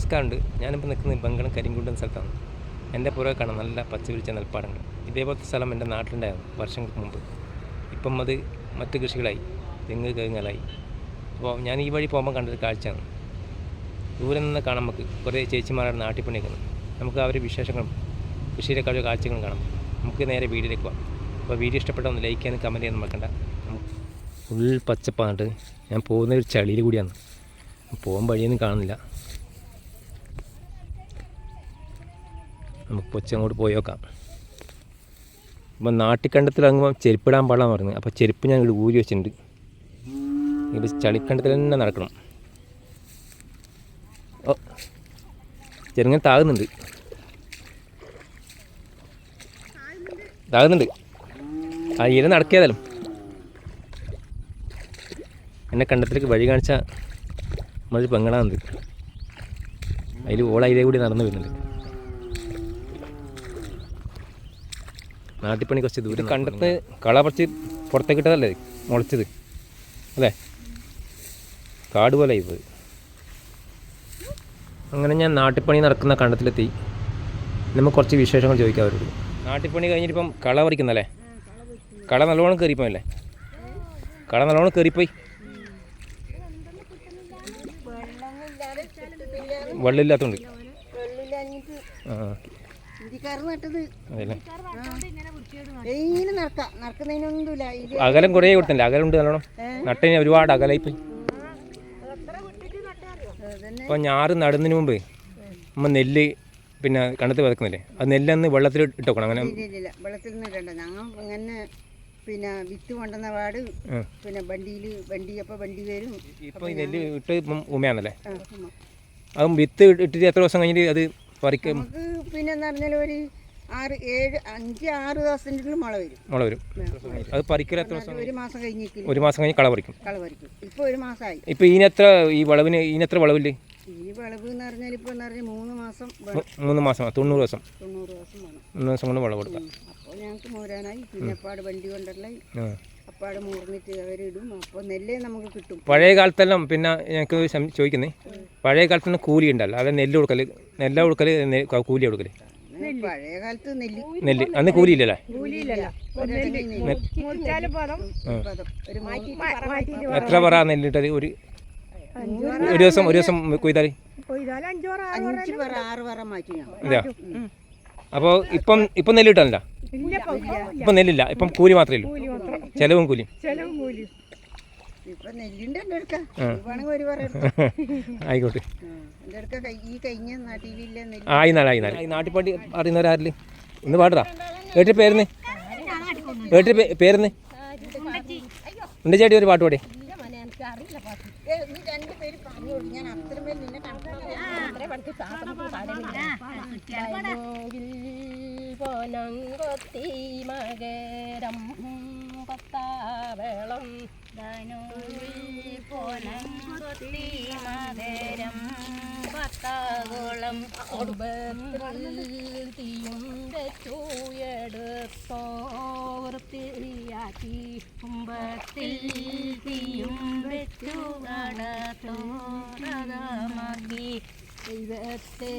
നമസ്കാരമുണ്ട്. ഞാനിപ്പോൾ നിൽക്കുന്നത് ബംഗളം കരിങ്കുണ്ടൻ സ്ഥലത്താണ്. എൻ്റെ പുറകെ കാണാം നല്ല പച്ച പിടിച്ച നെൽപ്പാടങ്ങൾ. ഇതേപോലത്തെ സ്ഥലം എൻ്റെ നാട്ടിലുണ്ടായിരുന്നു വർഷങ്ങൾക്ക് മുമ്പ്. ഇപ്പം അത് മറ്റ് കൃഷികളായി, തെങ്ങ് കവുങ്ങലായി. അപ്പോൾ ഞാൻ ഈ വഴി പോകുമ്പോൾ കണ്ടൊരു കാഴ്ചയാണ്. ദൂരെ നിന്ന് കാണാൻ നമുക്ക് കുറേ ചേച്ചിമാരാണ് നാട്ടിൽ പണിക്കുന്നത്. നമുക്ക് അവരുടെ വിശേഷങ്ങളും കൃഷിയിലെ കുറേ കാഴ്ചകളും കാണാം. നമുക്ക് നേരെ വീഡിയോയിലേക്ക് പോകാം. അപ്പോൾ വീഡിയോ ഇഷ്ടപ്പെട്ട ഒന്ന് ലൈക്ക് ചെയ്യാനും കമൻറ്റ് ചെയ്യാനും മറക്കണ്ട. ഫുൾ പച്ചപ്പാണ്ട്. ഞാൻ പോകുന്നൊരു ചളിയിൽ കൂടിയാണ്. പോകാൻ വഴിയൊന്നും കാണുന്നില്ല. നമുക്ക് കൊച്ചങ്ങോട്ട് പോയി നോക്കാം. അപ്പം നാട്ടിക്കണ്ടത്തിലിറങ്ങുമ്പോൾ ചെരുപ്പിടാൻ പാടാന്ന് പറഞ്ഞു. അപ്പോൾ ചെരുപ്പ് ഞാൻ ഇവിടെ ഊരി വെച്ചിട്ടുണ്ട്. ഇത് ചളിക്കണ്ടത്തിൽ തന്നെ നടക്കണം. ഓ, ചെറുങ്ങനെ താകുന്നുണ്ട്. ആ ഈര നടക്കിയതാലും എന്നെ കണ്ടത്തിലേക്ക് വഴി കാണിച്ച നമ്മളൊരു പെങ്ങളാണത്. അതിൽ ഓളയിലേ കൂടി നടന്നു വരുന്നുണ്ട്. നാട്ടിപ്പണി കുറച്ച് ദൂരം. കണ്ടത്ത് കള പറിച്ച് പുറത്തേക്ക് ഇട്ടതല്ലേ മുളച്ചത് അല്ലേ? കാട് പോലെ ആയിപ്പോയി. അങ്ങനെ ഞാൻ നാട്ടിപ്പണി നടക്കുന്ന കണ്ടത്തിലെത്തി. നമുക്ക് കുറച്ച് വിശേഷങ്ങൾ ചോദിക്കാൻ അവരോട്. നാട്ടിപ്പണി കഴിഞ്ഞിട്ടിപ്പം കള പറിക്കുന്നല്ലേ? കള നല്ലോണം കയറിപ്പോയല്ലേ? കള നല്ലോണം കയറിപ്പോയി. വെള്ളമില്ലാത്തതുകൊണ്ട് അകലം കുറേ കൊടുത്തല്ലേ? അകലം ഉണ്ട് നല്ലോണം. നട്ടതിന് ഒരുപാട് അകലായിപ്പോയി. ഇപ്പം ഞാറ് നടുന്നതിന് മുമ്പ് നമ്മൾ നെല്ല് പിന്നെ കണ്ടത്ത് വിതക്കുന്നില്ലേ? അത് നെല്ലന്ന് വെള്ളത്തിൽ ഇട്ട് വെക്കണം. അങ്ങനെ വെള്ളത്തിൽ അങ്ങനെ പിന്നെ വിത്ത് കൊണ്ടുവന്ന പാട് പിന്നെ വണ്ടി വരും. ഇപ്പം ഈ നെല്ല് ഇട്ട് ഇപ്പം ഉമയാണല്ലേ? അതും വിത്ത് ഇട്ടിട്ട് എത്ര ദിവസം കഴിഞ്ഞിട്ട് അത് പറിക്കും? നമുക്ക് പിന്നെ പറഞ്ഞാൽ ഒരു 5-6 ദിവസത്തിനുള്ളിൽ മുള വരും. അത് പറിക്കൽ എത്ര ദിവസം? ഒരു മാസം കഴിഞ്ഞ് കള പറിക്കും. ഇപ്പൊ ഒരു മാസമായി. ഇപ്പൊ ഇതിനെത്ര ഈ വളവിന് ഇതിനെത്ര വളവില്ലേ? ഈ വളവ് എന്ന് പറഞ്ഞാൽ ഇപ്പൊ 3 മാസം 90 ദിവസം 90 ദിവസം വേണം. 3 ദിവസം കൊണ്ട് വളവ് കൊടുക്കാം. അപ്പോൾ ഞങ്ങൾക്ക് മൂരാനായി. പിന്നെ അപ്പാട് വണ്ടി കൊണ്ടല്ലേ അപ്പാട് മൂർന്നിട്ട് അവരിടും. അപ്പോൾ നെല്ല് നമുക്ക് കിട്ടും. പഴയ കാലത്തെല്ലാം പിന്നെ ഞങ്ങൾക്ക് ചോദിക്കുന്നേ, പഴയ കാലത്ത് തന്നെ കൂലി ഉണ്ടല്ലോ? അതെ, നെല്ല് കൊടുക്കല് കൂലി കൊടുക്കല്? പഴയ കാലത്ത് നെല്ല് അന്ന് കൂലിയില്ലല്ലേ? എത്ര പറ നെല്ലിട്ടത്? ഒരു ദിവസം കൊയ്താൽ 5 പറ 6 പറ മാറ്റി. അതെയോ? അപ്പോൾ ഇപ്പം നെല്ല് കിട്ടാനില്ല? ഇപ്പം നെല്ലില്ല. ഇപ്പം കൂലി മാത്രമേ ഉള്ളൂ. ചെലവും കൂലിയും. ആയിക്കോട്ടെ. നാട്ടിപ്പാട്ടി അറിയുന്നവരാരില് ഒന്ന് പാടാ. ഏട്ടി പേരുന്ന് ഉണ്ട് ചേട്ടി? ഒരു പാട്ട് പാടി. പൊനങ്കൊത്തി മകരം പത്താവളം പൊനങ്കൊത്തി മകരം പത്താവളം തീയും വെച്ചൂയെടുത്തോ വൃത്തിയാക്കി കുമ്പത്തിൽ തീയും വെച്ചു നടത്തോ പ്രഥമാക്കി ദൈവത്തെ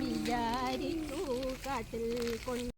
വിചാരിച്ചു കാട്ടിൽ കൊണ്ട്